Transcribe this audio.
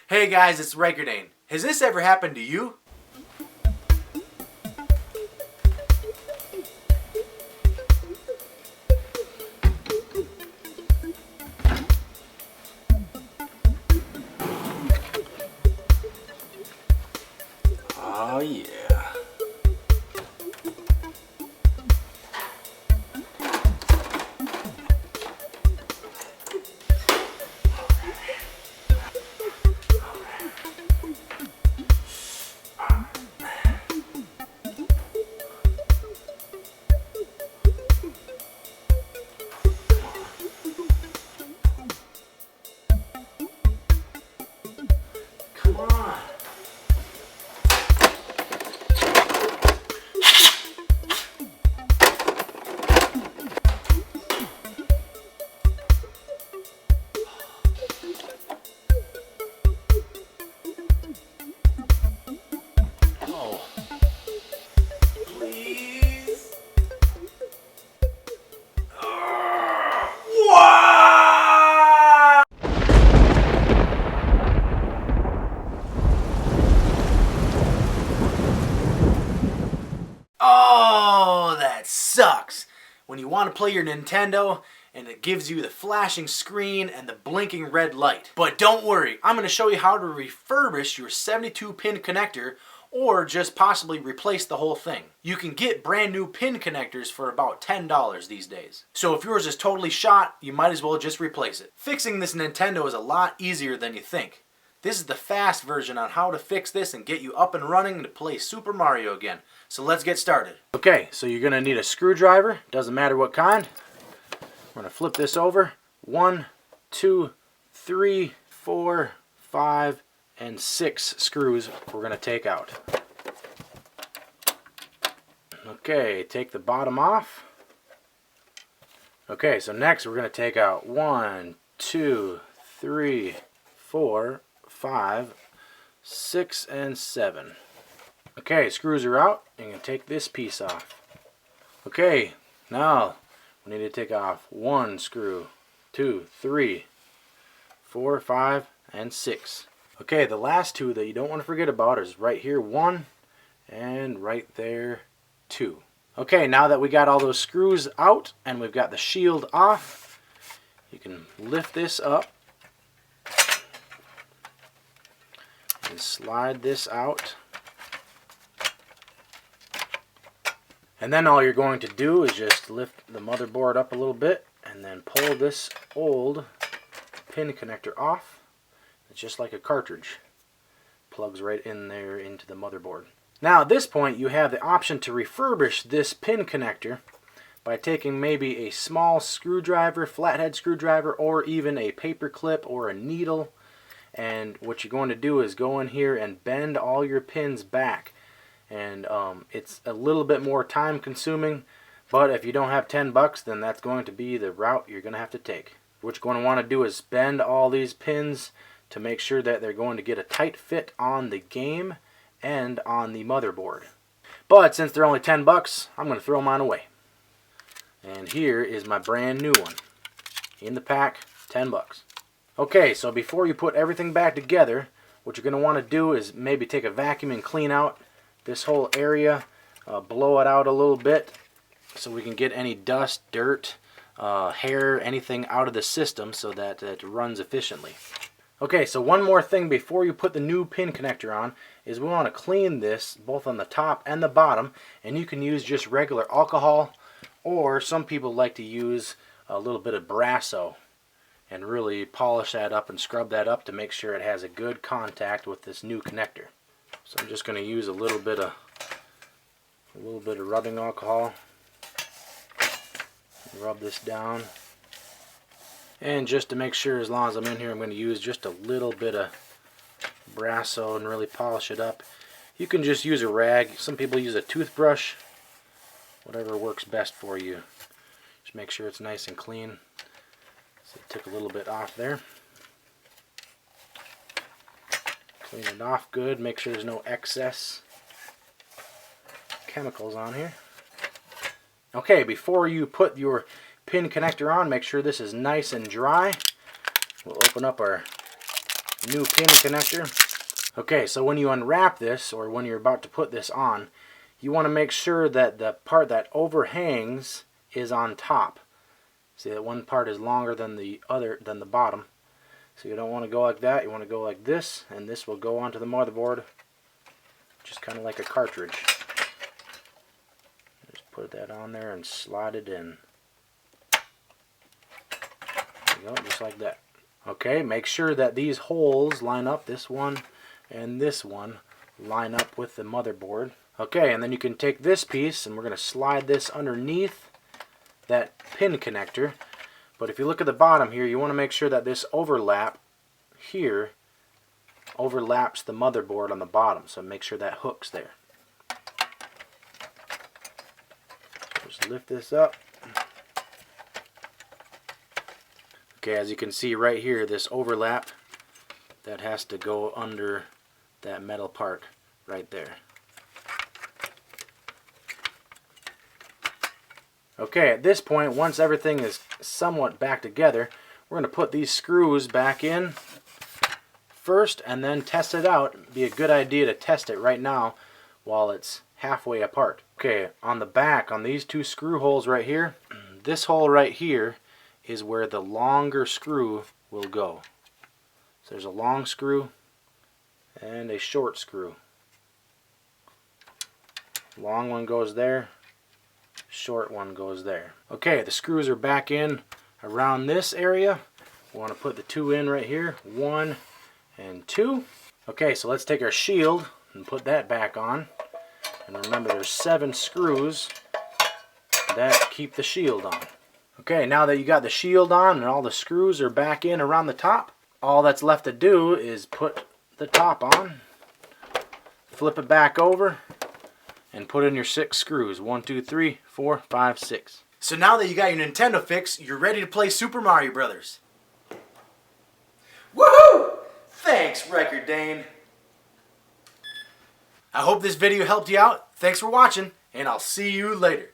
Hey guys, it's TheRykerDane. Has this ever happened to you? Oh yeah. Come on. Oh. Please. What? Oh, that sucks. When you want to play your Nintendo and it gives you the flashing screen and the blinking red light. But don't worry, I'm going to show you how to refurbish your 72-pin connector or just possibly replace the whole thing. You can get brand new pin connectors for about $10 these days. So if yours is totally shot, you might as well just replace it. Fixing this Nintendo is a lot easier than you think. This is the fast version on how to fix this and get you up and running to play Super Mario again. So let's get started. Okay, so you're going to need a screwdriver. Doesn't matter what kind. We're going to flip this over. 1, 2, 3, 4, 5, and 6 screws we're going to take out. Okay, take the bottom off. Okay, so next we're going to take out 1, 2, 3, 4, 5, 6, and 7. Okay, screws are out. You can take this piece off. Okay, now we need to take off 1 screw, 2, 3, 4, 5, and 6. Okay, the last 2 that you don't want to forget about is right here 1 and right there 2. Okay, now that we got all those screws out and we've got the shield off, you can lift this up and slide this out. And then all you're going to do is just lift the motherboard up a little bit and then pull this old pin connector off. It's just like a cartridge. Plugs right in there into the motherboard. Now at this point you have the option to refurbish this pin connector by taking maybe a small screwdriver, flathead screwdriver, or even a paper clip or a needle. And what you're going to do is go in here and bend all your pins back. And it's a little bit more time consuming, but if you don't have $10, then that's going to be the route you're going to have to take. What you're going to want to do is bend all these pins to make sure that they're going to get a tight fit on the game and on the motherboard. But since they're only $10, I'm going to throw mine away. And here is my brand new one. In the pack, $10. Okay, so before you put everything back together, what you're going to want to do is maybe take a vacuum and clean out this whole area, blow it out a little bit so we can get any dust, dirt, hair, anything out of the system so that it runs efficiently. Okay, so one more thing before you put the new pin connector on is we want to clean this both on the top and the bottom, and you can use just regular alcohol, or some people like to use a little bit of Brasso and really polish that up and scrub that up to make sure it has a good contact with this new connector. So I'm just going to use a little bit of rubbing alcohol. Rub this down. And just to make sure, as long as I'm in here, I'm going to use just a little bit of Brasso and really polish it up. You can just use a rag. Some people use a toothbrush. Whatever works best for you. Just make sure it's nice and clean. So I took a little bit off there. Clean it off good, make sure there's no excess chemicals on here. Okay, before you put your pin connector on, make sure this is nice and dry. We'll open up our new pin connector. Okay, so when you unwrap this, or when you're about to put this on, you want to make sure that the part that overhangs is on top. See that one part is longer than the bottom. So you don't want to go like that, you want to go like this, and this will go onto the motherboard just kind of like a cartridge. Just put that on there and slide it in. There you go, just like that. Okay, make sure that these holes line up, this one and this one line up with the motherboard. Okay, and then you can take this piece and we're going to slide this underneath that pin connector. But if you look at the bottom here, you want to make sure that this overlap here overlaps the motherboard on the bottom. So make sure that hook's there. Just lift this up. Okay, as you can see right here, this overlap, that has to go under that metal part right there. Okay, at this point, once everything is somewhat back together, we're going to put these screws back in first and then test it out. It'd be a good idea to test it right now while it's halfway apart. Okay, on the back, on these two screw holes right here, this hole right here is where the longer screw will go. So there's a long screw and a short screw. Long one goes there, short one goes there. Okay, the screws are back in around this area. We want to put the two in right here, 1 and 2. Okay, so let's take our shield and put that back on. And remember, there's 7 screws that keep the shield on. Okay, now that you got the shield on and all the screws are back in around the top, all that's left to do is put the top on, flip it back over, and put in your 6 screws. 1, 2, 3, 4, 5, 6. So now that you got your Nintendo fix, you're ready to play Super Mario Brothers. Woohoo! Thanks, TheRykerDane. I hope this video helped you out. Thanks for watching, and I'll see you later.